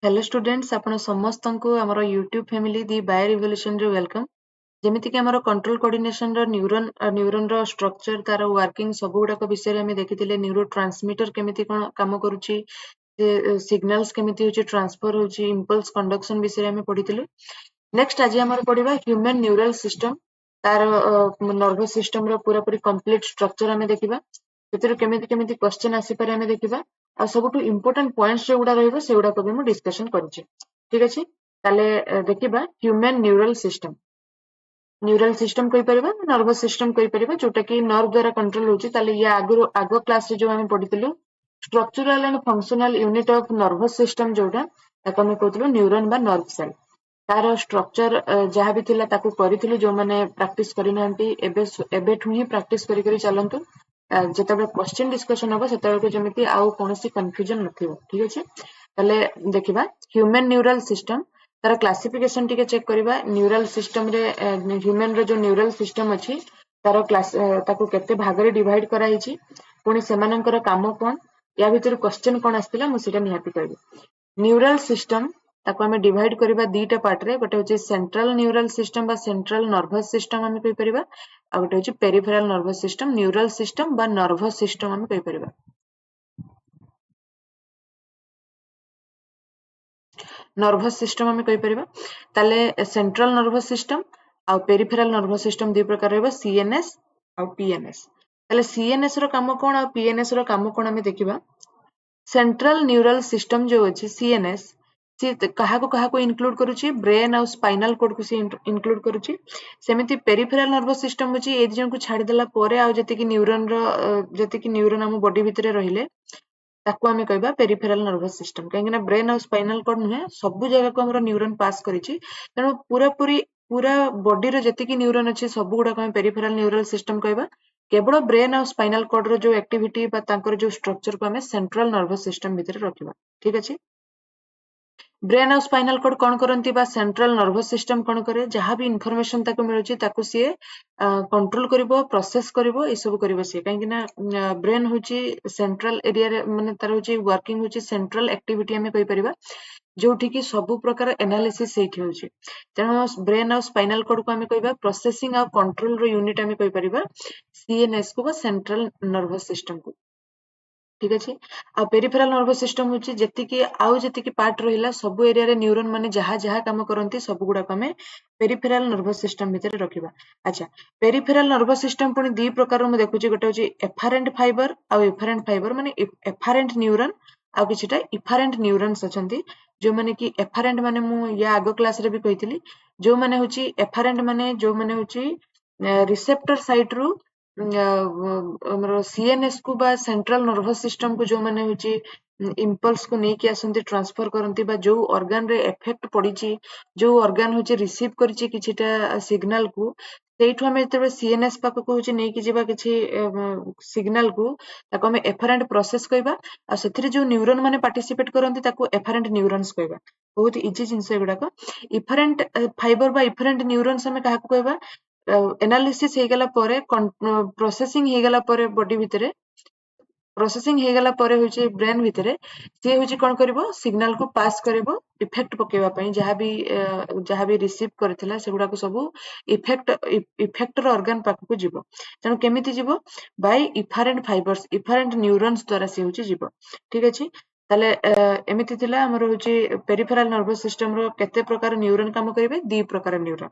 Hello students आपण समस्तंकु हमर YouTube family दी bio revolution रे वेलकम। जेमिति कि हमर कंट्रोल कोऑर्डिनेशन रो न्यूरॉन रो स्ट्रक्चर तार वर्किंग सब गुडाक विषय रे हम देखिथिले न्यूरो ट्रांसमीटर केमिति कोन काम करूची जे सिग्नल्स केमिति होची ट्रांसफर होची इंपल्स कंडक्शन विषय रे हम पढिथिले। नेक्स्ट आज हमर पढिबा ह्यूमन न्यूरल सिस्टम तार नर्वस सिस्टम रो पूरा पूरी कंप्लीट स्ट्रक्चर हम देखिबा सेतिर केमिति केमिति क्वेश्चन आसी पारे हम देखिबा आ सबटु इंपोर्टेंट पॉइंट्स जे गुडा रहइबो से गुडा को भी हम डिस्कशन करछि। ठीक अछि ताले देखिबा ह्यूमन न्यूरल सिस्टम कहि परिबा नर्वस सिस्टम कहि परिबा जोटा कि नर्व द्वारा कंट्रोल होछि। ताले या आगो क्लास रे जो हम पढितलु structural and functional unit of nervous system जोटा ताको हम कहतलु न्यूरॉन बा नर्व सेल तार स्ट्रक्चर जहाँ भी थिला ताकू करिथिलु जो माने प्रैक्टिस करिनांती एबेठु ही प्रैक्टिस करि करि चलंतु जेतेबे क्वेश्चन डिस्कशन हबो सेतेबे जेमिति आउ कोनोसी कंफ्यूजन नथिबो। ठीक अछि ताले देखिबा ह्यूमन न्यूरल सिस्टम तार क्लासिफिकेशन टिके चेक करिबा न्यूरल सिस्टम रे ह्यूमन रे जो न्यूरल सिस्टम अछि तार क्लास ताकू केते भाग रे डिवाइड करा हिची पुनी सेमानंकर काम कोन या भितर क्वेश्चन कोन आस्तिला मु सेटा निहाती कहबी। न्यूरल सिस्टम ताको हमें डिवाइड करिबा दीटा पार्ट रे गोटे होची सेंट्रल न्यूरल सिस्टम बा सेंट्रल नर्वस सिस्टम हमें कहि परिबा आ गोटे होची peripheral nervous system neural system बा नर्वस सिस्टम हमें कहि परिबा। नर्वस सिस्टम हमें कहि परिबा ताले सेंट्रल नर्वस सिस्टम आ पेरिफेरल नर्वस सिस्टम दी प्रकार रहबा सीएनएस आ पीएनएस। ताले सीएनएस रो काम कोन आ पीएनएस रो काम कोन हमें देखिबा। सेंट्रल न्यूरल सिस्टम जो अछि सीएनएस सी कहाको इनक्लूड करूची ब्रेन और स्पाइनल कोड को सी इनक्लूड करूची। सेमिति पेरिफेरल नर्वस सिस्टम अछि ए जन को छाडी देला पोरे आ जति कि न्यूरॉन हम बॉडी भितरे रहिले ताको हमें कहबा पेरिफेरल नर्वस सिस्टम काहेकि ना ब्रेन और स्पाइनल कोड नुहे सब जगह को हमर न्यूरॉन पास करिची तेणु पूरा बॉडी रे जति कि न्यूरॉन अछि सब गुडा को हम पेरिफेरल न्यूरल सिस्टम कहबा। केवल ब्रेन और स्पाइनल कोड रो जो एक्टिविटी बा तांकर जो स्ट्रक्चर को हमें सेंट्रल नर्वस सिस्टम भितर रखिबा। ठीक अछि ब्रेन और स्पाइनल कोड कौन करती बा सेंट्रल नर्वस सिस्टम कौन करे जहाँ भी इनफॉरमेशन ताको मिलुची ताको सी कंट्रोल करिवो प्रोसेस करिवो ए सब करिवो सी काहेकि ना ब्रेन होची सेंट्रल एरिया रे माने तार होची वर्किंग होची सेंट्रल एक्टिविटी हमें कहि परिबा जोठी कि सब प्रकार एनालिसिस सेठी होची तेणु ब्रेन और स्पाइनल कोड को हमें कहबा प्रोसेसिंग और कंट्रोल रो यूनिट हमें कहि परिबा सीएनएस को बा सेंट्रल नर्वस सिस्टम को। ठीक अछि आ पेरिफेरल नर्वस सिस्टम होची जेति कि पार्ट रहिला सब एरिया रे न्यूरॉन माने जहाँ जहाँ काम करंती सब गुडा को हमें पेरिफेरल नर्वस सिस्टम भितर रखिबा। अच्छा पेरिफेरल नर्वस सिस्टम पुनी दी प्रकार मु देखुची गोटे होची एफारेंट फाइबर आ एफारेंट फाइबर माने एफारेंट न्यूरॉन आ किछटा इफारेंट न्यूरॉन्स अछंती जो माने कि एफारेंट माने मु या आगो क्लास रे भी कहितली जो माने होची एफारेंट माने जो माने होची रिसेप्टर साइट रु हमर सीएनएस को बा सेंट्रल नर्वस सिस्टम को जो माने होची इंपल्स को नेकी आसंती ट्रांसफर करंती बा जो ऑर्गन रे इफेक्ट पड़ीची जो ऑर्गन होची रिसीव करिची किछिटा सिग्नल को सेठु हमें जते सीएनएस पाक को होची नेकी जेबा किछि सिग्नल को ताको हमें एफरेंट प्रोसेस कहबा आ सेथिरे जो न्यूरॉन माने पार्टिसिपेट करंती ताको एफरेंट न्यूरॉन्स कहबा। बहुत इजी जिंस एगुडा को इफरेंट फाइबर बा इफरेंट न्यूरॉन्स हमें काहा को कहबा एनालिसिस हे गला परे प्रोसेसिंग हे गला परे बॉडी भितरे प्रोसेसिंग हे गला परे होची ब्रेन भितरे से होची कोन करबो सिग्नल को पास करबो इफेक्ट पकेवा पई जहाँ भी रिसीव करथिला सेगुडा को सब इफेक्टर ऑर्गन पाक को जीवो तेणु केमिति जीवो by efferent fibres efferent neurons द्वारा से होची जीवो। ठीक अछि ताले एमिति थिला हमर होची पेरिफेरल नर्वस सिस्टम रो केते प्रकार न्यूरॉन काम करिवे दी प्रकार न्यूरॉन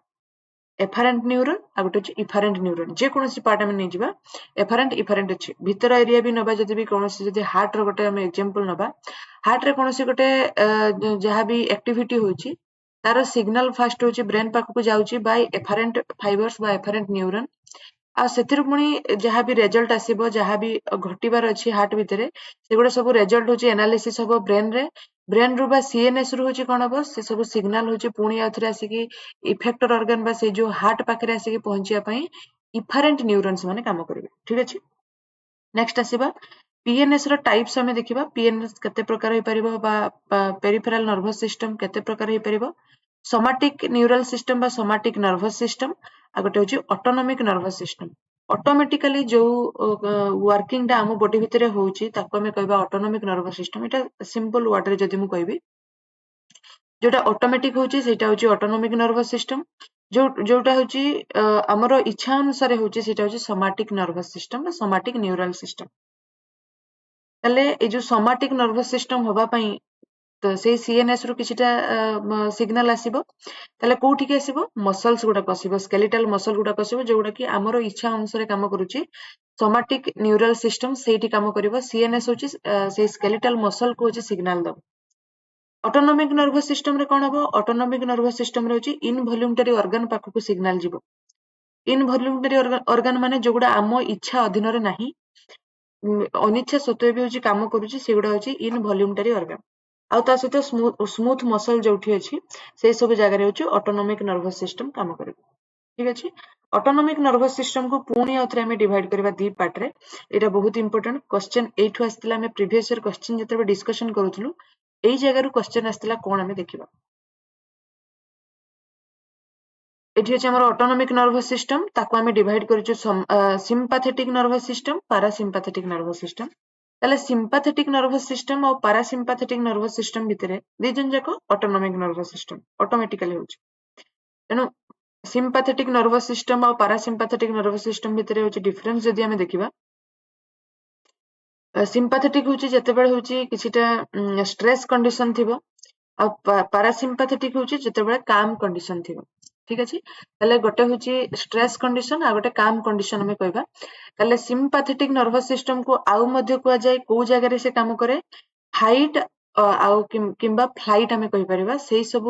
एफारेंट न्यूरॉन आ गोटे इफारेंट न्यूरॉन जे कोनोसी पार्ट हम नै जिबा इफारेंट अछि भीतर एरिया भी नबा जदि भी कोनोसी जदि हार्ट रो गोटे हम एग्जांपल नबा हार्ट रे कोनोसी गोटे जहाँ भी एक्टिविटी होची तार सिग्नल फास्ट होची ब्रेन पाक को जाउची बाय एफारेंट फाइबर्स बा एफारेंट न्यूरॉन आ सेथिर पुनी जहाँ भी रिजल्ट आसीबो जहाँ भी घटिबार अछि हार्ट भितरे सेगुडा सब रिजल्ट होची एनालिसिस हबो ब्रेन रु बा सीएनएस रु होची कोन हबो से सब सिग्नल होची पुनी आथरे आसी इफेक्टर ऑर्गन बा से जो हार्ट पाखरे आसी पहुंचिया पई इफरेंट न्यूरॉन्स माने काम करिवे। ठीक अछि नेक्स्ट आसीबा पीएनएस रो टाइप्स हमें देखिबा पीएनएस केते प्रकार होई परिबो बा पेरिफेरल नर्वस सिस्टम केते प्रकार होई परिबो सोमैटिक न्यूरल सिस्टम बा सोमैटिक नर्वस सिस्टम आ गोटे होची ऑटोनॉमिक नर्वस सिस्टम ऑटोमेटिकली जो वर्किंग डा हम बॉडी भितरे होची ताको हमें कहबा ऑटोनॉमिक नर्वस सिस्टम एटा सिंपल वर्ड रे जदि मु कहबी जोटा ऑटोमेटिक होची सेटा होची ऑटोनॉमिक नर्वस सिस्टम, जोटा होची हमर इच्छा अनुसार होची सेटा होची सोमैटिक नर्वस सिस्टम बा सोमैटिक न्यूरल सिस्टम। तले ए जो सोमैटिक नर्वस सिस्टम होबा पई तो से सीएनएस रु किछिटा सिग्नल आसीबो, तले कोठिक आसीबो मसल्स गुडा आसीबो, स्केलेटल मसल गुडा आसीबो जोडा कि हमर इच्छा अनुसार काम करूची। सोमैटिक न्यूरल सिस्टम सेठी काम करिवो, सीएनएस होची से स्केलेटल मसल को होची सिग्नल दो। ऑटोनॉमिक नर्वस सिस्टम रे कोन हबो, ऑटोनॉमिक नर्वस सिस्टम रे होची इनवॉल्यूंटरी ऑर्गन पाखकु सिग्नल जिवो। इनवॉल्यूंटरी ऑर्गन माने जोगुडा आमो इच्छा अधीन रे नाही, अनिच्छा सत्वे भी होची काम करूची, सेगुडा होची इनवॉल्यूंटरी ऑर्गन। आउ ता सहित स्मूथ मसल जोठी अछि से सब जगह होची ऑटोनॉमिक नर्वस सिस्टम काम करिवो। ठीक अछि। ऑटोनॉमिक नर्वस सिस्टम को पुणी आउथरे हमें डिवाइड करबा दी पार्ट रे। एटा बहुत इंपोर्टेंट क्वेश्चन एठु आस्थिला, हमें प्रीवियस ईयर क्वेश्चन जते डिस्कशन करूथलु एई जगह रु क्वेश्चन आस्थिला कोन हमें देखिबा। एठी अछि हमर ऑटोनॉमिक नर्वस सिस्टम, ताको हमें डिवाइड करिछु sympathetic nervous system, parasympathetic nervous system. ताले सिम्पैथेटिक नर्वस सिस्टम और पैरासिम्पैथेटिक नर्वस सिस्टम भितरे दी जन जाको ऑटोनॉमिक नर्वस सिस्टम ऑटोमेटिकली होछि। तेनु सिम्पैथेटिक नर्वस सिस्टम और पैरासिम्पैथेटिक नर्वस सिस्टम भितरे होछि डिफरेंस जदि हमें देखिबा। सिम्पैथेटिक होछि जेतेबेले होछि किछिटा स्ट्रेस कंडीशन थिबो, आ पैरासिम्पैथेटिक होछि जेतेबेले काम कंडीशन थिबो। ठीक अछि। ताले गोटे होछि स्ट्रेस कंडीशन आ गोटे काम कंडीशन हमें कहबा। ताले सिम्पैथेटिक नर्वस सिस्टम को आउ मध्य कुआ जाय को जगह रे से काम करे, फाइट आउ किंबा फ्लाइट हमें कहि परिबा। सेही सब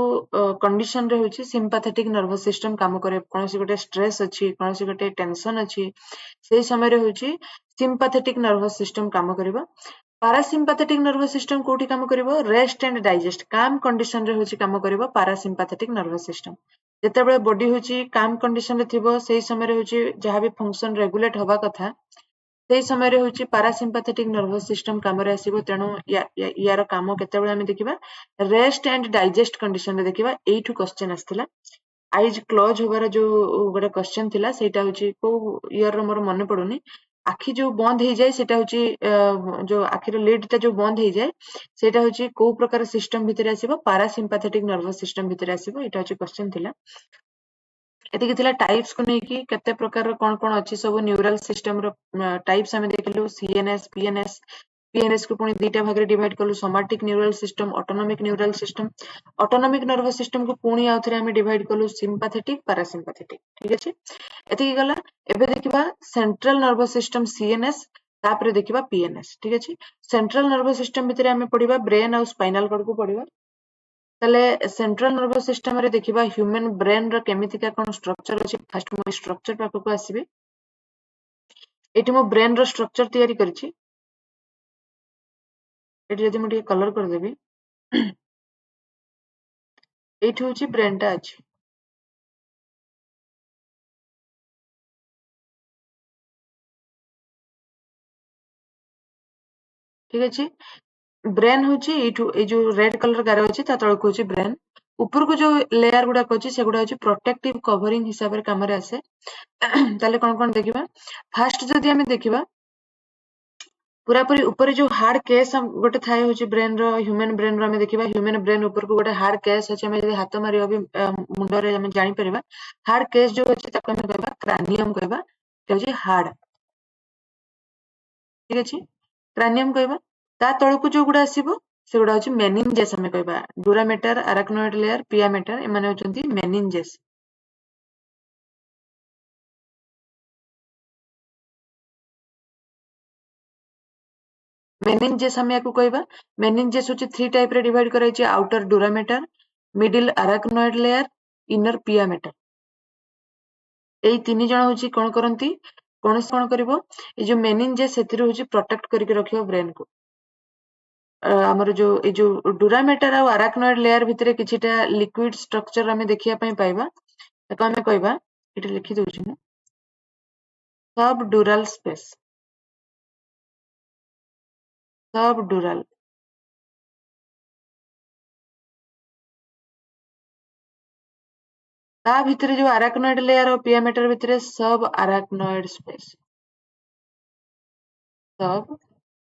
कंडीशन रे होछि सिम्पैथेटिक नर्वस सिस्टम काम करे। कोनोसी गोटे स्ट्रेस अछि, कोनोसी गोटे टेंशन अछि, सेही समय रे होछि सिम्पैथेटिक नर्वस सिस्टम काम करिबा। पैरासिम्पैथेटिक नर्वस सिस्टम कोठी काम करिवो, रेस्ट एंड डाइजेस्ट काम कंडीशन रे होछि काम करिवो पैरासिम्पैथेटिक नर्वस सिस्टम। जेतेबेले बॉडी होछि काम कंडीशन रे थिबो, सेही समय रे होछि जहां भी फंक्शन रेगुलेट होबा कथा सेही समय रे होछि पैरासिम्पैथेटिक नर्वस सिस्टम काम रे आसीबो। तेणु यार काम केतेबेले हमें देखिबा रेस्ट एंड डाइजेस्ट कंडीशन रे देखिबा। एइठु क्वेश्चन आस्थिला आईज क्लोज होबार जो गोटे क्वेश्चन थिला सेटा होछि को ईयर रो मोर मने पडुनी। आखि जो बंद हो जाए सेटा होछि जो आखिर लिड ता जो बंद हो जाए सेटा होछि को प्रकार सिस्टम भितरे आसीबो, पैरासिम्पैथेटिक नर्वस सिस्टम भितरे आसीबो। एटा होछि क्वेश्चन थिला। एतिकी थिला टाइप्स को नेकी केते प्रकार कोन कोन अछि सब न्यूरल सिस्टम रो टाइप्स हमें देखलु सीएनएस पीएनएस। पीएनएस को पुणी दुईटा भाग रे डिवाइड कलु, somatic neural system, autonomic neural system. Autonomic nervous system को पुणी आउथरे हमें डिवाइड कलु सिम्पैथेटिक पैरासिम्पैथेटिक। ठीक अछि। एतिकी गला। एबे देखिबा सेंट्रल नर्वस सिस्टम सीएनएस, तापरे देखिबा पीएनएस। ठीक अछि। सेंट्रल नर्वस सिस्टम भितरे हमें पढिबा ब्रेन और स्पाइनल कॉर्ड को पढिबा। ताले सेंट्रल नर्वस सिस्टम रे देखिबा ह्यूमन ब्रेन रो केमितिका कोन स्ट्रक्चर अछि। फर्स्ट मो स्ट्रक्चर पाखको आसीबे। एठी मो ब्रेन रो स्ट्रक्चर तयारी करछि। एठी जदि मु कलर कर देबी एठी होछि ब्रेन टा अछि। ठीक अछि। ब्रेन होछि एठू ए जो रेड कलर गारो अछि ता तळको होछि ब्रेन। ऊपर को जो लेयर गुडा अछि सेगुडा होछि प्रोटेक्टिव कवरिंग हिसाब रे काम रे आसे। ताले कोन कोन देखिबा। फर्स्ट जदि हमें देखिबा पूरा पूरी ऊपर जो हार्ड केस हम गोटे थाए होछि ब्रेन रो, ह्यूमन ब्रेन रो हमें देखिबा। ह्यूमन ब्रेन ऊपर को गोटे हार्ड केस अछि, हमें जदि हाथ मारिबा भी मुंडो रे हमें जानि परिबा। हार्ड केस जो अछि ताको हमें कहबा क्रानियम कहबा। ते होछि हार्ड। ठीक अछि। क्रानियम कहबा। ता तळको जो गुडा आसीबो सेगुडा होछि मेनिंजेस हमें कहबा। डुरामेटर, अराक्नोइड लेयर, पिया मेटर एमाने होचंती मेनिंजेस। मेनिंजेस हमें याकू कहबा। मेनिंजेस होछि थ्री टाइप रे डिवाइड कराइछि, outer dura mater, middle arachnoid layer, inner pia mater. एई तीन जण होछि कोन करंती कोनस कोन करिवो ए जो मेनिंजेस सेतिर होछि प्रोटेक्ट करके रखियो ब्रेन को। हमर जो ए जो डुरामेटर आ अराक्नोइड लेयर भितरे किछिटा लिक्विड स्ट्रक्चर हमें देखिया पई पाइबा। ताको हमें कहबा एठी लिखि दउछि मु सब डुरल स्पेस। सब डुरल। ता भितरे जो अराक्नोइड लेयर और पिया मेटर भितरे सब अराक्नोइड स्पेस। सब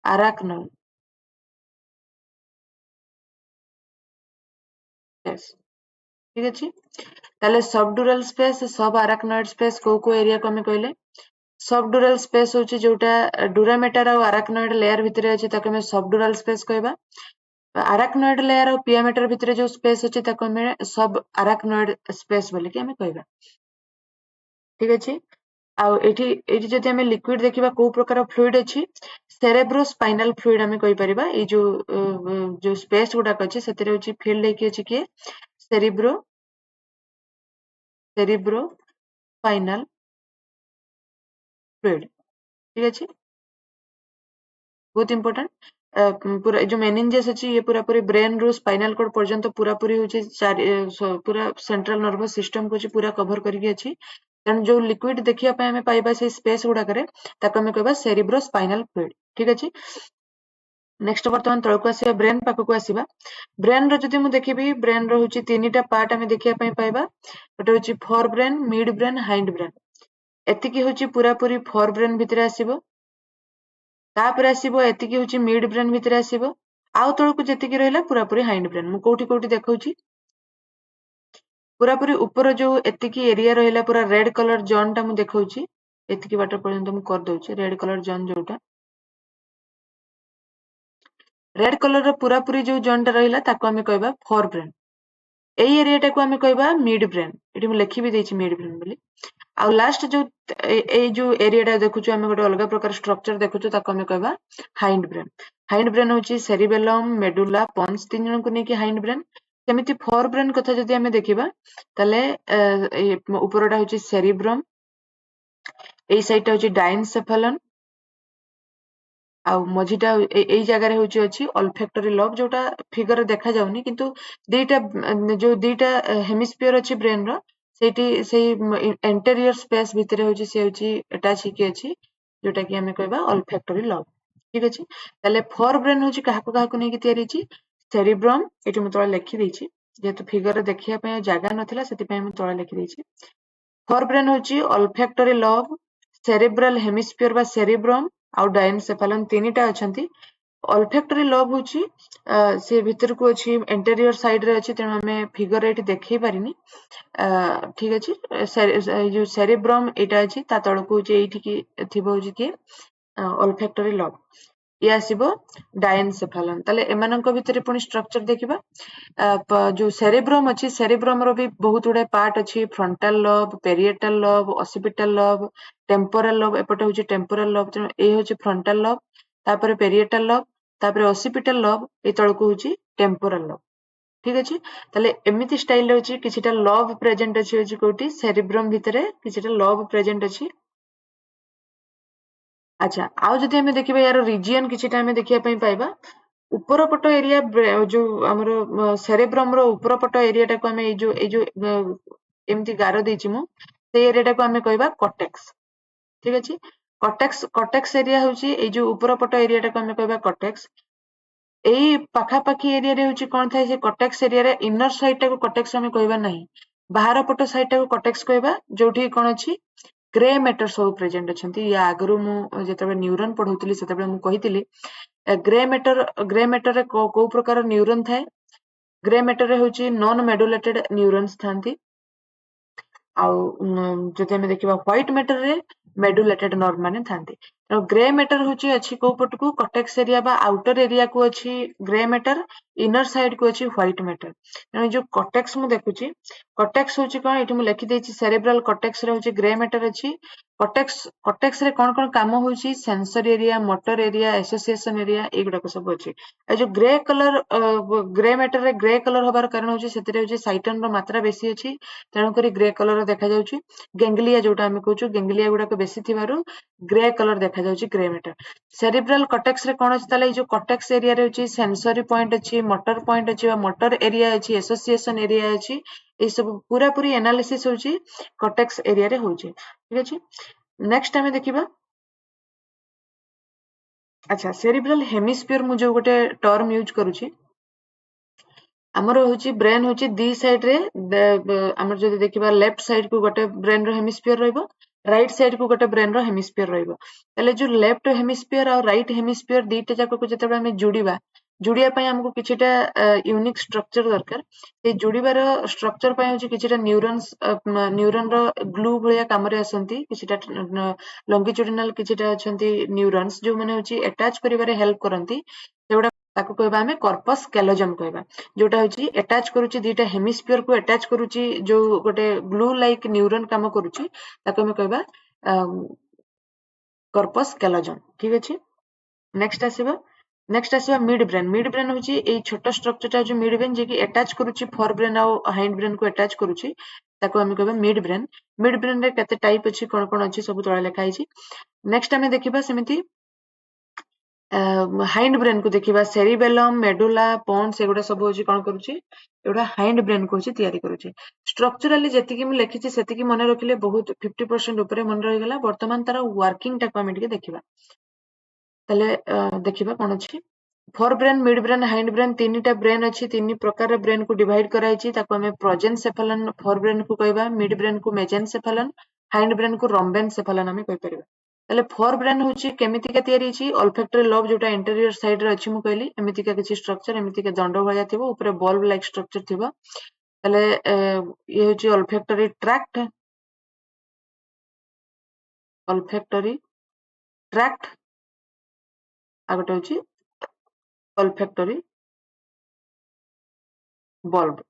अराक्नोइड स्पेस ठीक अछि ताले सबड्यूरल स्पेस सब अराक्नॉइड स्पेस को एरिया को हमें कहले सबड्यूरल स्पेस होची जोटा ड्यूरामेटर और अराक्नॉइड लेयर भितरे अछि ताको हमें सबड्यूरल स्पेस कहबा अराक्नॉइड लेयर और पियामेटर भितरे जो स्पेस अछि ताको हमें सब अराक्नॉइड स्पेस बोली कि हमें कहबा ठीक अछि आ एठी एठी जदि हमें लिक्विड देखिबा को प्रकार फ्लूइड अछि सेरेब्रोस्पाइनल फ्लूइड हमें कहि परिबा ए जो स्पेस गुडा अछि सेतरे होची फील्ड हेकी अछि कि सेरिब्रोस्पाइनल फ्लूइड ठीक अछि बहुत इंपोर्टेंट पूरा जो मेनिंजेस अछि ये पूरा पूरी ब्रेन रो स्पाइनल कॉर्ड पर्यंत पूरा पूरी होची पूरा सेंट्रल नर्वस सिस्टम को पूरा कवर करके अछि तेणु जो लिक्विड देखिया पे हमें पाइबा से स्पेस गुडा करे ताको हमें कहबा सेरिब्रोस्पाइनल फ्लूइड ठीक अछि नेक्स्ट वर्तमान तळको आसीबा ब्रेन पाखको आसीबा ब्रेन रो जदि मु देखिबी ब्रेन रो होची तीनटा पार्ट हमें देखिया पे पाइबा गोटे होची forebrain midbrain hindbrain एतिकी होची पूरा पूरी फोर ब्रेन भितरे आसीबो तापर आसीबो एतिकी होची मिड ब्रेन भितरे आसीबो आउ तळको जेतिकी रहला पूरा पूरी हाइंड ब्रेन मु कोठी कोठी देखौची पूरा पूरी ऊपर जो एतिकी एरिया रहला पूरा रेड कलर जोन टा मु देखौची एतिकी बाटर पर्यंत मु कर दउची रेड कलर जोन जोटा रेड कलर रो पूरा पूरी जो जोन टा रहला ताको हमें कहबा फोर ब्रेन एई एरिया टाको हमें कहबा मिड ब्रेन एठी मु लिखि भी देछि मिड ब्रेन बोली आ लास्ट जो एई जो एरिया टा देखुछु हमें गोटे अलग प्रकार स्ट्रक्चर देखुछु ताको हमें कहबा हाइंड ब्रेन होची सेरिबेलम मेडुला पॉन्स तीन जन को नेकी हाइंड ब्रेन सेमिति फोर ब्रेन कथा जदि हमें देखिबा तले ऊपरटा होची सेरिब्रम एई साइड टा होची डाइनसेफेलन आ मझीटा एई जगह रे होची अछि ऑल्फैक्टरी लोब जोटा फिगर देखा जाउनी किंतु दीटा जो दीटा हेमिस्फीयर अछि ब्रेन रो सेठी सेई एंटीरियर स्पेस भितरे होची से होची अटैच हिकी अछि जोटा कि हमें कहबा ऑल्फैक्टरी लोब ठीक अछि तले फोर ब्रेन होची काहाको काहाको नेकी तयारी अछि सेरिब्रम एठी मु तळे लिखि देछि जेतु फिगर देखिया पे जागा नथिला सेति पे मु तळे लिखि देछि फोर ब्रेन होची ऑल्फैक्टरी लोब सेरिब्रल हेमिस्फीयर बा सेरिब्रम आउ डाइनसेफेलन तीनटा अछंती ऑल्फैक्टरी लोब होची से भीतर को अछि एंटीरियर साइड रे अछि तेणु हमें फिगर एठी देखै पारिनी ठीक अछि जो सेरिब्रम एटा अछि ता तळको होची एठी की थिबो होची कि ऑल्फैक्टरी लोब ये आसीबो डाइनसेफेलन तले एमानंक भितरे पुनी स्ट्रक्चर देखिबा जो सेरिब्रम अछि सेरिब्रम रो भी बहुत गुडे पार्ट अछि frontal lobe parietal lobe occipital lobe temporal lobe एपटे होची टेम्पोरल लोब तेणु ए होची फ्रंटल लोब तापर पेरिएटल लोब तापर ऑसिपिटल लोब ए तळको होची टेम्पोरल लोब ठीक अछि तले एमिति स्टाइल होची किछिटा लोब प्रेजेंट अछि होची कोठी सेरिब्रम भितरे किछिटा लोब प्रेजेंट अछि अच्छा आउ जदि हमें देखिबा यार रीजियन किछिटा हमें देखिया पई पाइबा ऊपर पट एरिया जो हमरो सेरेब्रम रो ऊपर पट एरिया टाको हमें ए जो एमती गारो देछि मु से एरिया टाको हमें कहबा कॉर्टेक्स ठीक अछि कॉर्टेक्स एरिया होची ए जो ऊपर पट एरिया टाको हमें कहबा कॉर्टेक्स एई पाखा पाखी एरिया रे होची कोन थाय से कॉर्टेक्स एरिया रे इनर साइड टाको कॉर्टेक्स हमें कहबा नहीं बाहर पट साइड टाको कॉर्टेक्स कहबा जोठी कोन अछि ग्रे मैटर सब प्रेजेंट अछंती या आगरु मु जेतबे न्यूरॉन पढौतली सेतबे मु कहितली ग्रे मैटर रे को प्रकार न्यूरॉन थाए ग्रे मैटर रे होची नॉन मेडुलेटेड न्यूरॉन्स थांती आउ जदि हमें देखिबा व्हाइट मैटर रे मेडुलेटेड नर्व माने थांती तो ग्रे मैटर होची अछि को पटकू कॉर्टेक्स एरिया बा आउटर एरिया को अछि ग्रे मैटर इनर साइड को अछि व्हाइट मैटर तो जो कॉर्टेक्स मु देखुची कॉर्टेक्स होची कोन एठी मु लिखि देछि सेरेब्रल कॉर्टेक्स रे होची ग्रे मैटर अछि कॉर्टेक्स रे कोन कोन काम होची sensor area motor area association area एगुडा को सब अछि ए जो ग्रे कलर ग्रे मैटर रे ग्रे कलर होबार कारण होची सेतरे होची साइटन रो मात्रा बेसी अछि तेणु करी ग्रे कलर देखा जाउची गेंगलिया जोटा हम कहूछु गेंगलिया गुडा को बेसी थिबारु ग्रे कलर देखा जाउची ग्रे मैटर सेरिब्रल कॉर्टेक्स रे कोन अछि ताले जो कॉर्टेक्स एरिया रे होची सेंसरी पॉइंट अछि मोटर एरिया अछि एसोसिएशन एरिया अछि ए सब पूरा पूरी एनालिसिस होची कॉर्टेक्स एरिया रे होची ठीक अछि नेक्स्ट हमें देखिबा अच्छा सेरिब्रल हेमिस्फीयर मु जो गोटे टर्म यूज करूची हमर होची ब्रेन होची दी साइड रे हमर जदि देखिबा लेफ्ट साइड को गोटे ब्रेन रो हेमिस्फीयर रहइबो राइट साइड को गोटे ब्रेन रो हेमिस्फीयर रहइबो तले जो लेफ्ट हेमिस्फीयर और राइट हेमिस्फीयर दीटा जाको को जते हम जुड़ीबा जोड़िया पई हमको किछिटा यूनिक स्ट्रक्चर दरकार से जोड़ीबार स्ट्रक्चर पई होची किछिटा न्यूरॉन रो ग्लू भलिया काम रे आसंती किछिटा लॉन्गिट्यूडिनल किछिटा अछंती न्यूरॉन्स जो माने होची अटैच करिबारे हेल्प करंती सेगुडा ताको कहबा हमें कॉर्पस कैलोजम कहबा जोटा होची अटैच करूची दीटा हेमिस्फीयर को अटैच करूची जो गोटे ग्लू लाइक न्यूरॉन काम करूची ताको हमें कहबा कॉर्पस कैलोजम ठीक अछि नेक्स्ट आसीबा मिड ब्रेन होची एई छोट स्ट्रक्चरटा जो मिड ब्रेन जे कि अटैच करूची फोर ब्रेन आ हाइंड ब्रेन को अटैच करूची ताको हम कहबा मिड ब्रेन रे केते टाइप अछि कोन कोन अछि सब तळे लेखा आइछि नेक्स्ट हमें देखिबा सेमिति हाइंड ब्रेन को देखिबा सेरिबेलम मेडुला पोन्स एगुडा सब होची कोन करूची एगुडा हाइंड ब्रेन को होची तयारी करूची स्ट्रक्चरली जेतिकी मु लेखिछि सेतिकी मने रखिले बहुत 50% ऊपर मन रहि गेला वर्तमान तार वर्किंग टाको हम टिके देखिबा तले देखिबा कोन अछि fore brain midbrain hind brain तीनटा ब्रेन अछि तीन प्रकार ब्रेन को डिवाइड कराइछि ताको हमें प्रोजेनसेफलन फोर ब्रेन को कहबा मिड ब्रेन को मेजेनसेफलन हाइंड ब्रेन को रोम्बेनसेफलन हमें कहि परिबा तले फोर ब्रेन होची केमितिका तयारी छि ऑल्फैक्टरी लोब जोटा इंटीरियर साइड रे अछि मु कहली एमितिका किछि स्ट्रक्चर एमितिका दंड भलिया थिबो ऊपर बल्ब लाइक स्ट्रक्चर थिबो तले ये होची ऑल्फैक्टरी ट्रैक्ट आ गोटे होची ऑल्फैक्टरी बल्ब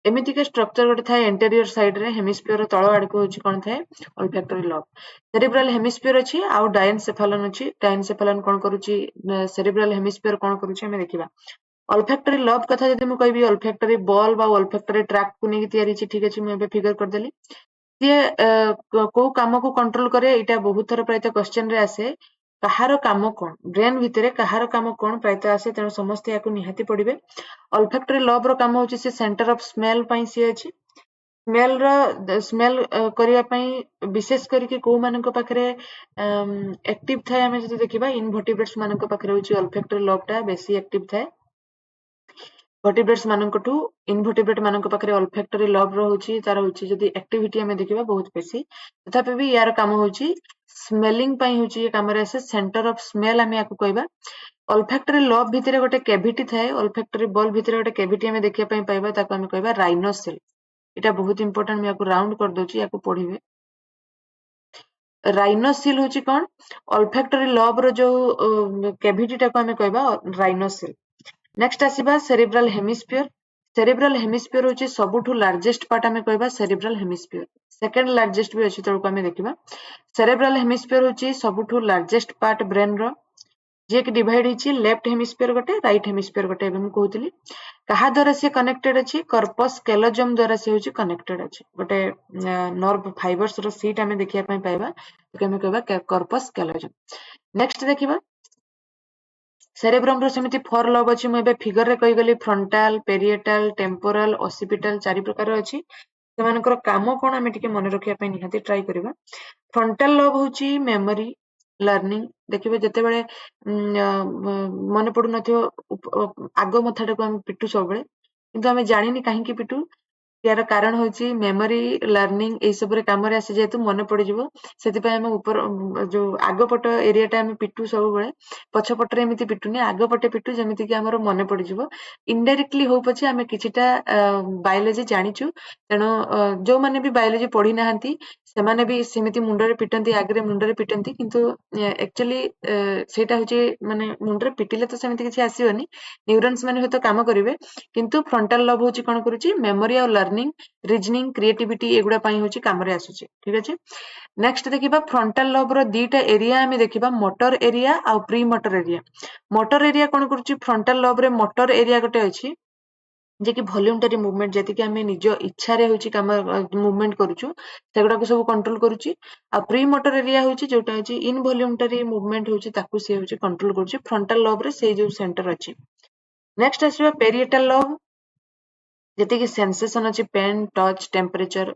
एमितिका स्ट्रक्चर गोटे थाए इंटीरियर साइड रे हेमिस्फीयर तळ आडको होची कोन थाए ऑल्फैक्टरी लोब सेरिब्रल हेमिस्फीयर अछि आ डायनसेफलन अछि डायनसेफलन कोन करूची सेरिब्रल हेमिस्फीयर कोन करूची हमें देखिबा ऑल्फैक्टरी लोब कथा जदि मु कहबी ऑल्फैक्टरी बल्ब आ ऑल्फैक्टरी ट्रैक्ट को नेकी तयारी छि ठीक अछि मु एबे फिगर कर देली ये को काम को कंट्रोल करे एटा बहुत थर प्रायत क्वेश्चन रे आसे काहार काम कोन ब्रेन भितरे काहार काम कोन प्रायत आसे तेणु समस्त याकू निहाती पड़िबे ऑल्फैक्टरी लोब रो काम होची से सेंटर ऑफ स्मेल पई सी अछि स्मेल करिया पई विशेष करके को मानक पाखरे एक्टिव थाए हमें जदि देखिबा इनवर्टिब्रेट्स मानक पाखरे होची ऑल्फैक्टरी लोबटा बेसी एक्टिव थाए वर्टिब्रेट्स मानकठू इनवर्टिब्रेट मानक पाखरे ऑल्फैक्टरी लोब रहउची तार होची जदि एक्टिविटी हमें देखिबा बहुत बेसी तथापि भी यार काम होची स्मेलिंग पई होची ये काम रे आसे सेंटर ऑफ स्मेल हमें याकू कहबा ऑल्फैक्टरी लोब भितरे गोटे कैविटी थाए ऑल्फैक्टरी बल्ब भितरे गोटे कैविटी हमें देखिया पई पाइबा ताको हमें कहबा राइनोसेल एटा बहुत इंपोर्टेंट मैं याकू राउंड कर दोची याकू पढिबे राइनोसेल होची कोन ऑल्फैक्टरी लोब रो जो कैविटी टाको हमें कहबा राइनोसेल नेक्स्ट आसीबा सेरिब्रल हेमिस्फीयर होची सबुठु लार्जेस्ट पार्ट हमें कहबा सेरिब्रल हेमिस्फीयर सेकंड लार्जेस्ट भी अछि तळको हमें देखिबा सेरिब्रल हेमिस्फीयर होची सबुठु लार्जेस्ट पार्ट ब्रेन रो जे कि डिवाइड हिची लेफ्ट हेमिस्फीयर गोटे राइट हेमिस्फीयर गोटे एबे मु कहउतली कहा द्वारा से कनेक्टेड अछि कॉर्पस कैलोजम द्वारा से होची कनेक्टेड अछि गोटे नर्व फाइबर्स रो सीट हमें देखिया पई पाइबा तो हमें कहबा कॉर्पस कैलोजम नेक्स्ट देखिबा सेरेब्रम रो सेमिति फोर लोब अछि मु एबे फिगर रे कहि गली फ्रंटाल पेरिएटाल टेम्पोरल ओसिपिटल चारि प्रकार अछि सेमानकर काम कोन हमें टिके मन रखिया पई निहाती ट्राई करबा फ्रंटाल लोब होची मेमोरी लर्निंग देखिबे जते बेले मन पडु नथियो आगो मथाटा को हम पिटू सब बेले किंतु हमें जानिनी काहे की पिटू यार कारण होची मेमोरी लर्निंग ए सब रे काम रे आसे जेतु मन पड़ जिवो सेति पय हम ऊपर जो आगो पट एरिया टा हम पिटू सब बेले पछ पट रे एमिति पिटुनी आगो पटे पिटू जेमिति कि हमर मन पड़ जिवो इनडायरेक्टली हो पछे हमें किछिटा बायोलॉजी जानिचु तेनो जो माने भी बायोलॉजी पढी नाहंती सेमाने भी सेमिति मुंडरे पिटंती आगरे मुंडरे पिटंती किंतु एक्चुअली सेटा होची माने मुंडरे पिटिले तो सेमिति किछि आसीबनी न्यूरॉन्स माने होतो काम करिवे किंतु फ्रंटल लोब होची कोन करूची मेमोरी और लर्निंग रीजनिंग क्रिएटिविटी एगुडा पई होची काम रे आसुची ठीक अछि नेक्स्ट देखिबा फ्रंटल लोब रो दीटा एरिया हमें देखिबा मोटर एरिया आ प्री मोटर एरिया कोन करूची फ्रंटल लोब रे मोटर एरिया गोटे अछि जे कि वॉल्यूंटरी मूवमेंट जेति कि हमें निज इच्छा रे होची काम मूवमेंट करूछु सेगुडा को सब कंट्रोल करूची आ प्री मोटर एरिया होची जोटा अछि इनवॉल्यूंटरी मूवमेंट होची ताकू से होची कंट्रोल करूची फ्रंटल लोब रे से जो सेंटर अछि नेक्स्ट आसीबा पेरिएटल लोब जेति कि सेंसेशन अछि पेन टच टेम्परेचर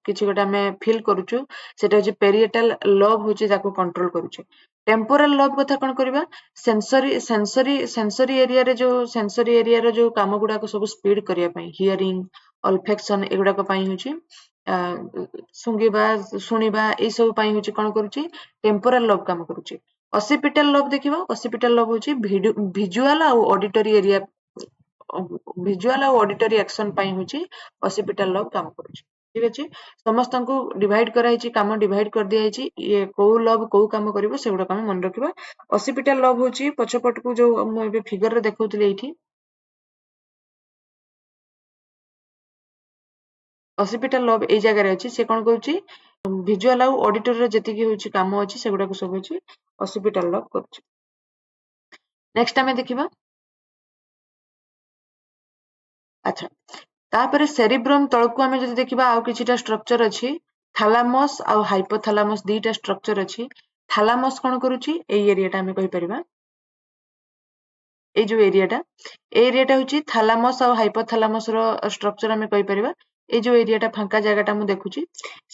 किछि गोटा हमें फील करूछु सेटा होची पेरिएटल लोब होची ताकू कंट्रोल करूछु टेम्पोरल लोब कथा कोन करबा सेंसरी एरिया रे जो काम गुडा को सब स्पीड करिया पई हियरिंग ऑल्फैक्शन एगुडा को पई होची सुंगिबा सुनिबा ए सब पई होची कोन करूची टेम्पोरल लोब काम करूची ऑसिपिटल लोब देखिबा ऑसिपिटल लोब होची विजुअल आ ऑडिटरी एरिया विजुअल आ ऑडिटरी एक्शन पई होची ऑसिपिटल लोब काम करूची ठीक अछि समस्त को डिवाइड कराइची काम डिवाइड कर दियाइची ये को लोब को काम करिवो सेगुडा काम मन रखिबा ऑसिपिटल लोब होची पछपट को जो म एबे फिगर रे देखौतले एठी ऑसिपिटल लोब ए जगह रे अछि से कोन करूची विजुअल आ ऑडिटरी रे जति की होची काम अछि सेगुडा को सब होची ऑसिपिटल लोब करूची नेक्स्ट हमें देखिबा अच्छा तापर सेरिब्रम तळकु आमे जदि देखिबा आउ किछिटा स्ट्रक्चर अछि थैलामस आ हाइपोथैलामस दीटा स्ट्रक्चर अछि थैलामस कोन करूची ए एरियाटा आमे कहि परिबा ए जो एरियाटा होची थैलामस आ हाइपोथैलामस रो स्ट्रक्चर आमे कहि परिबा ए जो एरियाटा फांका जगहटा मु देखुची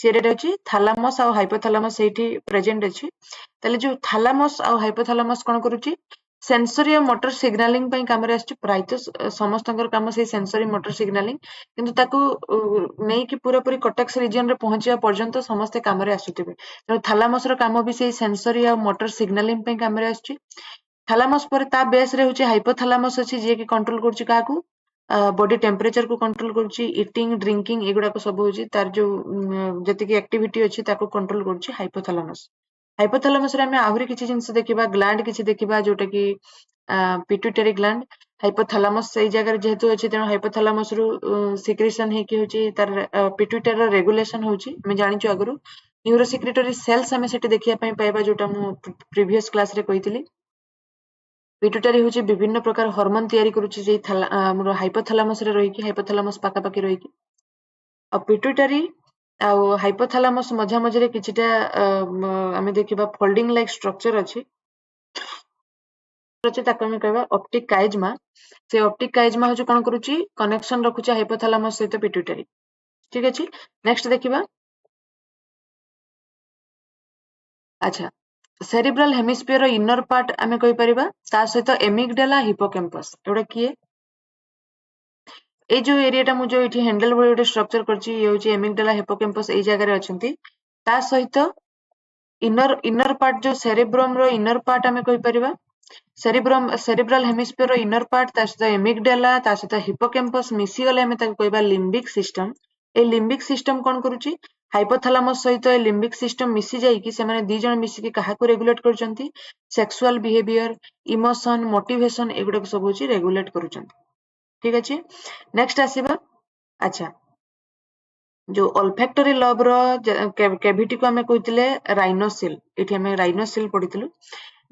से एरियाटा होची थैलामस आ हाइपोथैलामस एठी प्रेजेंट अछि ताले जो थैलामस आ हाइपोथैलामस कोन करूची सेंसरी और मोटर सिग्नलिंग पई काम रे आछि प्रायत समस्तंकर काम से सेंसरी मोटर सिग्नलिंग किंतु ताकू नै कि पूरा पूरी कॉर्टेक्स रीजन रे पहुंचिया पर्यंत समस्त काम रे आसुतिबे त थैलामस रो काम भी से सेंसरी और मोटर सिग्नलिंग पई काम रे आछि थैलामस पर ता बेस रे होची हाइपोथैलामस अछि जे कि कंट्रोल करछि काकू बॉडी टेम्परेचर को कंट्रोल करछि ईटिंग ड्रिंकिंग एगुडा को सब होची तार जो जति की एक्टिविटी अछि ताको कंट्रोल करछि हाइपोथैलामस हाइपोथैलामस रे हमें आहुरी किछि जिंस देखिबा ग्लैंड किछि देखिबा जोटा की पिट्यूटरी ग्लैंड हाइपोथैलामस सही जगह जेहेतु अछि तेनो हाइपोथैलामस रु सिक्रेशन हे कि होची तार पिट्यूटरी रो रेगुलेशन होची हम जानिचु आगरु न्यूरो सेक्रेटरी सेल्स हमें सेठी देखिया पई पाइबा जोटा मु प्रीवियस क्लास रे कहितली पिट्यूटरी होची विभिन्न प्रकार हार्मोन तयारी करूची जे हमर हाइपोथैलामस रे रही कि हाइपोथैलामस पाका पाकी रही कि आ पिट्यूटरी आ हाइपोथैलामस मझा मझरे किछिटा आमे देखिबा फोल्डिंग लाइक स्ट्रक्चर अछि ताको हम कहबा ऑप्टिक काइजमा से ऑप्टिक काइजमा होची कोन करूची कनेक्शन रखुची हाइपोथैलामस सहित पिट्यूटरी ठीक अछि नेक्स्ट देखिबा अच्छा सेरिब्रल हेमिस्फीयर रो इनर पार्ट आमे कहि परिबा ता सहित एमिगडाला हिपोकैम्पस एटा किए ए जो एरियाटा मु जो एठी हैंडल भଳି ଗୋଟେ स्ट्रक्चर करछि ये होची एमिगडाला हिपोकैम्पस ए जगह रे अछंती ता सहित इनर पार्ट जो सेरिब्रम रो इनर पार्ट आमे कहि परिबा सेरिब्रल हेमिस्फीयर रो इनर पार्ट ता सहित एमिगडाला ता सहित हिपोकैम्पस मिसी गले आमे ताको कहबा लिम्बिक सिस्टम ए लिम्बिक सिस्टम कोन करूची हाइपोथैलामस सहित ए लिम्बिक सिस्टम मिसी जाई कि से माने दी जण मिसी कि काहाको रेगुलेट करचंती सेक्सुअल बिहेवियर इमोशन मोटिवेशन एगुडा सब होची रेगुलेट करचंती ठीक अछि नेक्स्ट आसीबा अच्छा जो ऑल्फैक्टरी लोब रो कैविटी को हमें कहितले राइनोसिल एठी हमें राइनोसिल पढितलु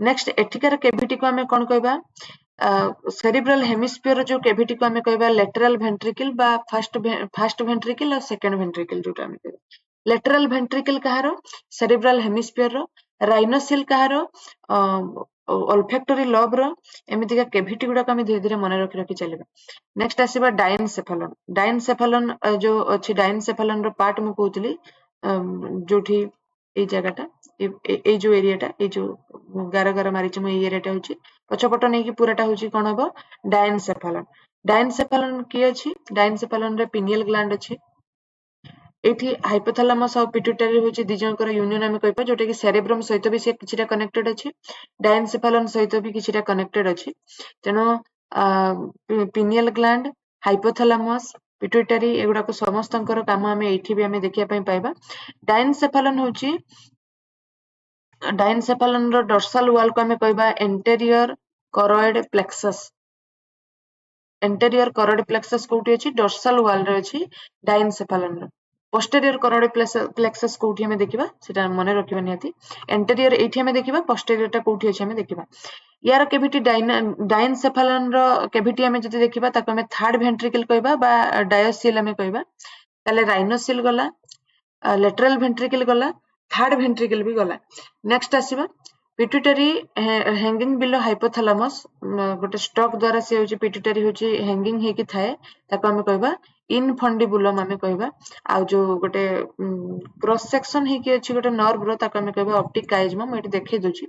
नेक्स्ट एठिकार कैविटी को हमें कोन कहबा सेरिब्रल हेमिस्फीयर जो कैविटी को हमें कहबा लेटरल वेंट्रिकल बा फर्स्ट वेंट्रिकल और सेकंड वेंट्रिकल जोटा हमें कहबा लेटरल वेंट्रिकल कहारो सेरिब्रल हेमिस्फीयर रो राइनोसिल कहारो ऑल्फैक्टरी लोब रो एमितिका कैविटी गुडा को हमें धीरे धीरे मन रखि चलिबा नेक्स्ट आसीबा डायनसेफालन जो अछि डायनसेफालन रो पार्ट मु कहउतली जोठी ए जगहटा ए जो एरियाटा ए जो गार गार मारिच मु ए एरियाटा होची पछपट नै कि पूराटा होची कोन हबो डायनसेफालन की अछि डायनसेफालन रे पिनियल ग्लैंड अछि एठी हाइपोथैलामस और पिट्यूटरी होची दी जनकर यूनियन हमें कहबा जोटा कि सेरेब्रम सहित भी से किछिटा कनेक्टेड अछि डायनसेफालन सहित भी किछिटा कनेक्टेड अछि तेनो पिनियल ग्लैंड हाइपोथैलामस पिट्यूटरी एगुडा को समस्तंकर काम हमें एठी भी हमें देखिया पई पाइबा डायनसेफालन होची डायनसेफालन रो डोर्सल वॉल को हमें कहबा एंटेरियर कॉरोइड प्लेक्सस एंटेरियर कॉरोइड प्लेक्सस कोठी अछि डोर्सल वॉल रे अछि डायनसेफालन रो पोस्टेरियर कॉरोइड प्लेक्सस कोठी हमें देखिबा सेटा मने रखिबा नियति एंटेरियर एठी हमें देखिबा पोस्टेरियर टा कोठी अछि हमें देखिबा यार कैविटी डायनसेफालन रो कैविटी हमें जति देखिबा ताको हमें थर्ड वेंट्रिकल कहबा बा डायोसिल हमें कहबा ताले राइनोसिल गला लेटरल वेंट्रिकल गला थर्ड वेंट्रिकल भी गला नेक्स्ट आसीबा पिट्यूटरी हैंगिंग बिलो हाइपोथैलामस गोटे स्टॉक द्वारा से होची पिट्यूटरी होची हैंगिंग हे कि थाए ताको हमें कहबा इनफंडिबुलम हमें कहबा आ जो गोटे क्रॉस सेक्शन हे कि अछि गोटे नर्व रो ताको हमें कहबा ऑप्टिक काइजमा मैं एठी देखै दोची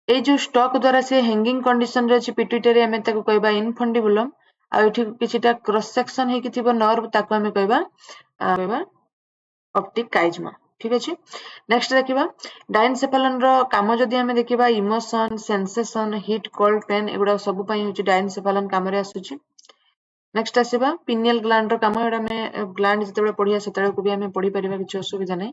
ए जो स्टॉक द्वारा से हैंगिंग कंडीशन रे अछि पिट्यूटरी हमें ताको कहबा इनफंडिबुलम आ एठी किछिटा क्रॉस सेक्शन हे कि थिबो नर्व ताको हमें कहबा ऑप्टिक काइजमा ठीक अच्छे। नेक्स्ट देखिबा डायनसेफालन रो काम जदि हमें देखिबा emotion sensation heat cold pain एगुडा सब पई होची डायनसेफालन काम रे आसुची। नेक्स्ट आसीबा पिनियल ग्लैंड रो काम एडा में ग्लैंड जतबे पढिया सेतबे को भी हमें पढी परिबा किछ असुविधा नै।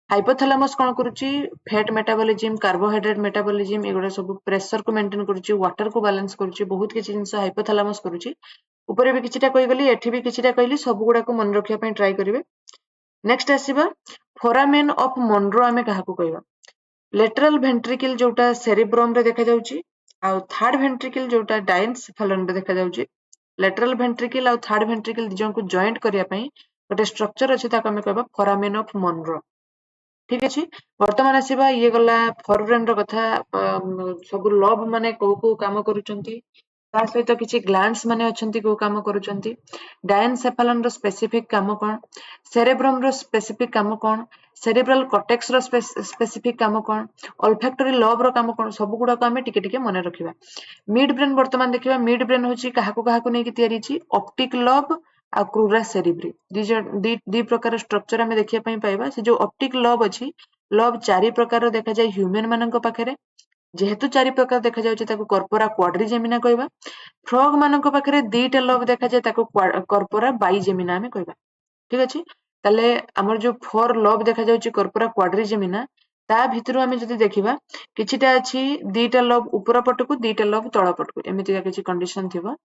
हाइपोथैलेमस कोन करूची फैट मेटाबॉलिज्म कार्बोहाइड्रेट मेटाबॉलिज्म एगुडा सब प्रेशर को मेंटेन करूची वाटर को बैलेंस करूची बहुत किछि जिंस हाइपोथैलेमस करूची। ऊपर भी किछिटा कहि गली एठी भी किछिटा कहली सब गुडा को मन रखिया पई ट्राई करिवे। नेक्स्ट आसीबा फोरामेन ऑफ मोनरो आमे काहाकू कहबा लेटरल वेंट्रिकल जोटा सेरिब्रम रे देखा जाउची आ थर्ड वेंट्रिकल जोटा डायनसेफालन रे देखा जाउची। लेटरल वेंट्रिकल आ थर्ड वेंट्रिकल दिजन को जॉइंट करिया पई गोटे स्ट्रक्चर अछि ताको आमे कहबा फोरामेन ऑफ मोनरो। ठीक अछि। वर्तमान आसीबा ये गला फोरब्रेन रो कथा सब लव माने को काम करूचंती ता सहित किछि ग्लैंड्स माने अछंती को काम करूचंती डायनसेफालन रो स्पेसिफिक काम कोन सेरेब्रम रो स्पेसिफिक काम कोन सेरेब्रल कॉर्टेक्स रो स्पेसिफिक काम कोन ऑल्फैक्टरी लोब रो काम कोन सब गुडा को आमे टिके टिके मने रखिबा। मिड ब्रेन वर्तमान देखिबा मिड ब्रेन होची काहाकू नै कि तयारी छि ऑप्टिक लोब आ क्रूरा सेरिब्री दी प्रकार स्ट्रक्चर आमे देखिया पई पाइबा से जो ऑप्टिक लोब अछि लोब चारि प्रकार देखा जाय ह्यूमन मानक पाखरे जेहेतु चारि प्रकार देखा जाउची ताको कॉर्पोरा क्वाड्रिजेमिना कहबा। फ्रॉग मानक पाखरे दीटा लोब देखा जाय ताको कॉर्पोरा बाइजेमिना आमे कहबा। ठीक अछि। ताले हमर जो फोर लोब देखा जाउची कॉर्पोरा क्वाड्रिजेमिना ता भितरु आमे जदि देखिबा किछिटा अछि दीटा लोब ऊपर पटकू दीटा लोब तळ पटकू एमितिका किछि कंडीशन थिबो।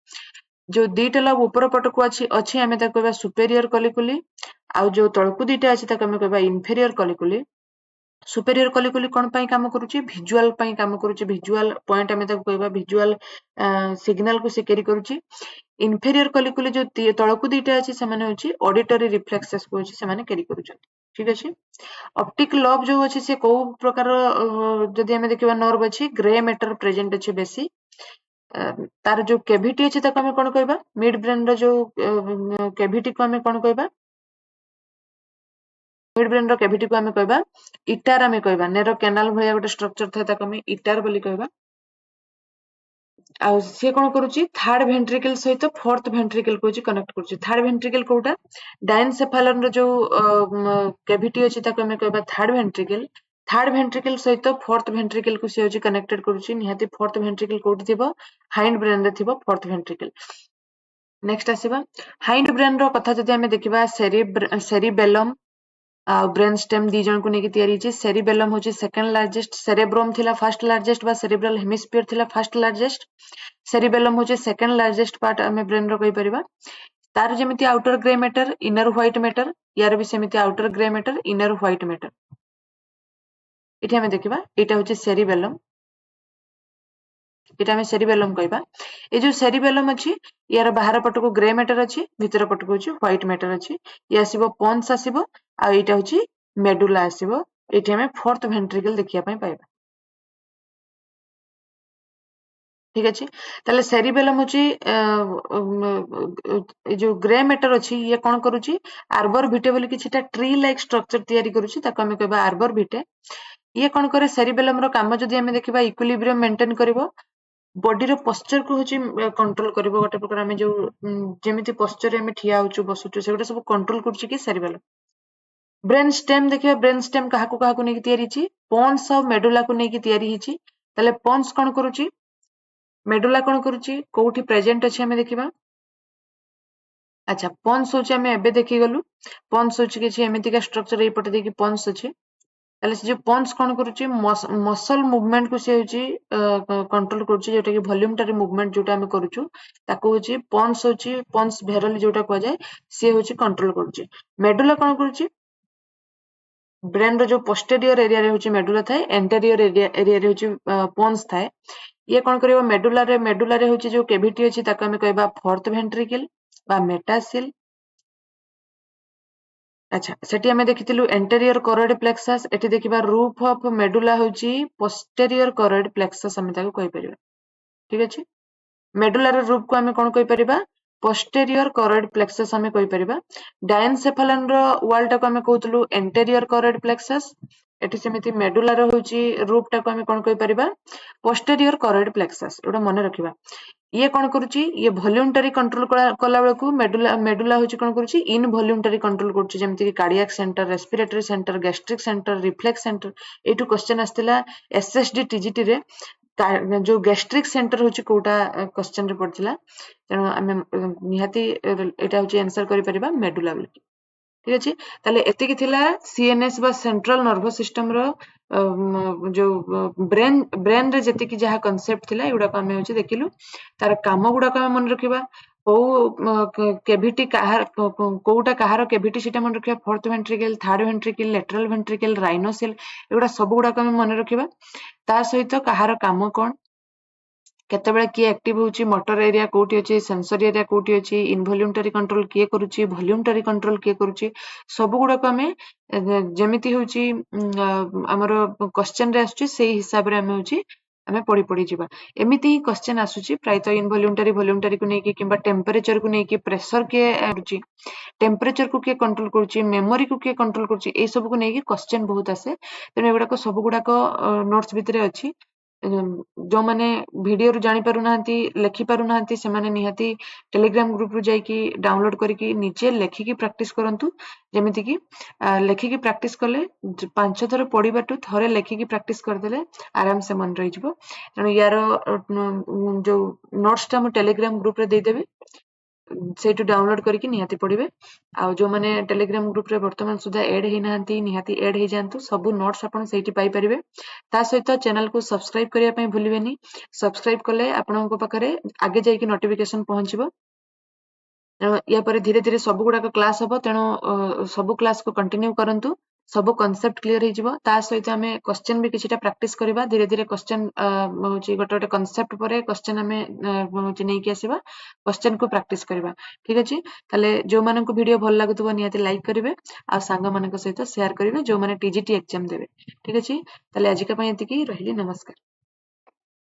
जो दीटा लोब ऊपर पटकू अछि आमे ताको कहबा सुपेरियर कॉलिकुली आ जो तळकू दीटा अछि ताको आमे कहबा इंफेरियर कॉलिकुली। सुपेरियर कॉलिकुली कोन पई काम करूची विजुअल पई काम करूची विजुअल पॉइंट आमे ताको कहबा विजुअल सिग्नल को से कैरी करूची। इन्फेरियर कॉलिकुली जो तळकू दीटा अछि से माने होची ऑडिटरी रिफ्लेक्सेस को होची से माने कैरी करूचंती। ठीक अछि। ऑप्टिक लोब जो अछि से को प्रकार जदि हमें देखिबा नर्व अछि ग्रे मैटर प्रेजेंट अछि बेसी तार जो कैविटी अछि ताको हमें कोन कहबा मिड ब्रेन रो जो कैविटी को हमें कोन कहबा मिड ब्रेन रो कैविटी को हमें कहबा इटार हमें कहबा नेरो कैनाल भलिया गोटे स्ट्रक्चर थाए ताको हमें इटार बोली कहबा। आ से कोन करूची थर्ड वेंट्रिकल सहित फोर्थ वेंट्रिकल को जी कनेक्ट करूची। थर्ड वेंट्रिकल कोटा डायनसेफालन रो जो कैविटी अछि ताको हमें कहबा थर्ड वेंट्रिकल सहित फोर्थ वेंट्रिकल को से होची कनेक्टेड करूची निहाती फोर्थ वेंट्रिकल कोठी थिबो हाइंड ब्रेन रे थिबो फोर्थ वेंट्रिकल। नेक्स्ट आसीबा हाइंड ब्रेन रो कथा जदि हमें देखिबा सेरिबेलम ब्रेन स्टेम दी जन को नेकी तयारी छि। सेरिबेलम होची सेकंड लार्जेस्ट सेरेब्रम थिला फर्स्ट लार्जेस्ट बा सेरिब्रल हेमिस्फीयर थिला फर्स्ट लार्जेस्ट सेरिबेलम होची सेकंड लार्जेस्ट पार्ट हमें ब्रेन रो कहि परिबा। तार जेमिति outer grey matter inner white matter यार भी सेमिति outer grey matter inner white matter इठी हमें देखिबा एटा होची सेरिबेलम एटा हमें सेरिबेलम कहबा। ए जो सेरिबेलम अछि यार बाहर पट को ग्रे मैटर अछि भीतर पट को होची व्हाइट मैटर अछि ये आसीबो पोन्स आसीबो आ एटा होची मेडुला आसीबो एठी हमें फोर्थ वेंट्रिकल देखिया पई पाइबा। ठीक अछि। ताले सेरिबेलम होची जो ग्रे मैटर अछि ये कोन करूची आर्बर विटे बोली किछिटा ट्री लाइक स्ट्रक्चर तयारी करूची ताको हमें कहबा आर्बर विटे। ये कोन करे सेरिबेलम रो काम जदि हमें देखिबा इक्विलिब्रियम मेंटेन करिवो बॉडी रो पोस्चर को होची कंट्रोल करिवो गोटे प्रकार हमें जो जेमिति पोस्चर रे हमें ठिया होचु बसुचु सेगुडा सब कंट्रोल करूची कि सेरिबेलम। ब्रेन स्टेम देखिबा ब्रेन स्टेम काहाकू नेकी तयारी छि पोन्स और मेडुला को नेकी तयारी हिची। ताले पोन्स कोन करूची मेडुला कोन करूची कोठी प्रेजेंट अछि हमें देखिबा। अच्छा पोन्स होची हमें एबे देखि गलु पोन्स होची किछि एमितिका स्ट्रक्चर एई पटे देखि पोन्स अछि। ताले से जो पोन्स कोन करूची मसल मूवमेंट को से होची कंट्रोल करूची जोटा कि वॉल्यूमटरी मूवमेंट जोटा हमें करूचु ताको होची पोन्स भेरल जोटा को जाय से होची कंट्रोल करूची। मेडुला कोन करूची ब्रेन रो जो पोस्टेरियर एरिया रे होची मेडुला थाए एंटेरियर एरिया रे होची पोन्स थाए। ये कोन करिवो मेडुला रे होची जो कैविटी अछि ताको हमें कहबा फोर्थ वेंट्रिकल बा मेटासिल। अच्छा सेठी हमें देखिथिलु एंटेरियर कॉर्ड प्लेक्सस एठी देखिबा रूफ ऑफ मेडुला होची पोस्टेरियर कॉर्ड प्लेक्सस हमें ताको कहि परिबा। ठीक अछि। मेडुला रो रूफ को हमें कोन कहि परिबा पोस्टेरियर कॉर्ड प्लेक्सस हमें कहि परिबा। डायनसेफालन रो वाल टाको हमें कहउतलु एंटेरियर कॉर्ड प्लेक्सस एठी सेमिति मेडुला रो होची रूफ टाको हमें कोन कहि परिबा पोस्टेरियर कॉर्ड प्लेक्सस एटा मने रखिबा। ये कौन करुच्ची ये वॉल्यूंटरी कंट्रोल कला बेलू मेडुला मेडुला हूँ कौन करुच्ची इनवॉल्यूंटरी कंट्रोल करुच्ची जेमती कि cardiac centre respiratory centre gastric centre reflex centre एटू क्वेश्चन आसला एसएसडी टीजीटी रे जो गैस्ट्रिक सेंटर हूँ कोटा क्वेश्चन रे पड़ता तेणु आम निहाती यहाँ हूँ आंसर कर मेडुला बोलिकी ठीक अच्छे ताले एतिकी थिला सीएनएस बा सेंट्रल नर्वस सिस्टम रो जो ब्रेन ब्रेन रे जतिकी जहाँ कॉन्सेप्ट थिला एगुडा आमे होची देखिलु तार काम गुडा आमे मन रखिबा को केविटी काहार कोउटा काहार केविटी सेटा मन रखिबा fourth ventricle third ventricle lateral ventricle rhinocoel एगुडा सब गुडा आमे मन रखिबा ता सहित काहार काम कोन केतेबेले किए एक्टिव होची मोटर एरिया कोठी अछि सेंसरी एरिया कोठी अछि इनवॉल्यूंटरी कंट्रोल किए करूची वॉल्यूंटरी कंट्रोल किए करूची सब गुडा को हमें जेमिति होची हमर क्वेश्चन रे आछी सेही हिसाब रे हमें होची हमें पढ़ी पढ़ी जीवा एमिति ही क्वेश्चन आसुची प्रायतः इनवॉल्यूंटरी वॉल्यूंटरी को नेकी किंबा टेम्परेचर को नेकी प्रेशर के आछी टेम्परेचर को किए कंट्रोल करूची मेमोरी को किए कंट्रोल करूची ए सब को नेकी क्वेश्चन बहुत आसे तेने एगुडा को सब गुडा को नोट्स भितरे अछि जो माने वीडियो रु जानी पारु नांती लेखि पारु नांती से माने निहाती टेलीग्राम ग्रुप रु जाईकी डाउनलोड करिकी निजे लेखिकी प्रैक्टिस करंतु जेमिति कि लेखिकी प्रैक्टिस कले 5 थर पढिबाटु थरे लेखिकी प्रैक्टिस करदेले आराम से मन रही जिवो तेणु यार जो नोट्स टा मु टेलीग्राम ग्रुप रे देई देबे सेटू डाउनलोड करके निहाती पढ़िबे आ जो माने टेलीग्राम ग्रुप रे वर्तमान सुधा ऐड हेई नाहंती निहाती ऐड हेई जांतु सबु नोट्स आपण सेठी पाई परिबे ता सहित चैनल को सब्सक्राइब करिया पई भूलिबेनी सब्सक्राइब कले आपनको पाखरे आगे जाई कि नोटिफिकेशन पहुंचबो या पर धीरे धीरे सब गुडा क्लास हबो तेणु सब क्लास को कंटिन्यू करंतु सब कॉन्सेप्ट क्लियर हो जिवो ता सहित आमे क्वेश्चन भी किछिटा प्रैक्टिस करबा धीरे धीरे क्वेश्चन होची गोटे गोटे कॉन्सेप्ट परे क्वेश्चन आमे होची नै कि आसीबा क्वेश्चन को प्रैक्टिस करबा ठीक अछि ताले जो मानन को वीडियो भल लागुतबो निहाती लाइक करिवे आ सांग मानन को सहित शेयर करिवे जो माने टीजीटी एग्जाम देबे ठीक अछि ताले आज का पई एतिकी रहिली नमस्कार।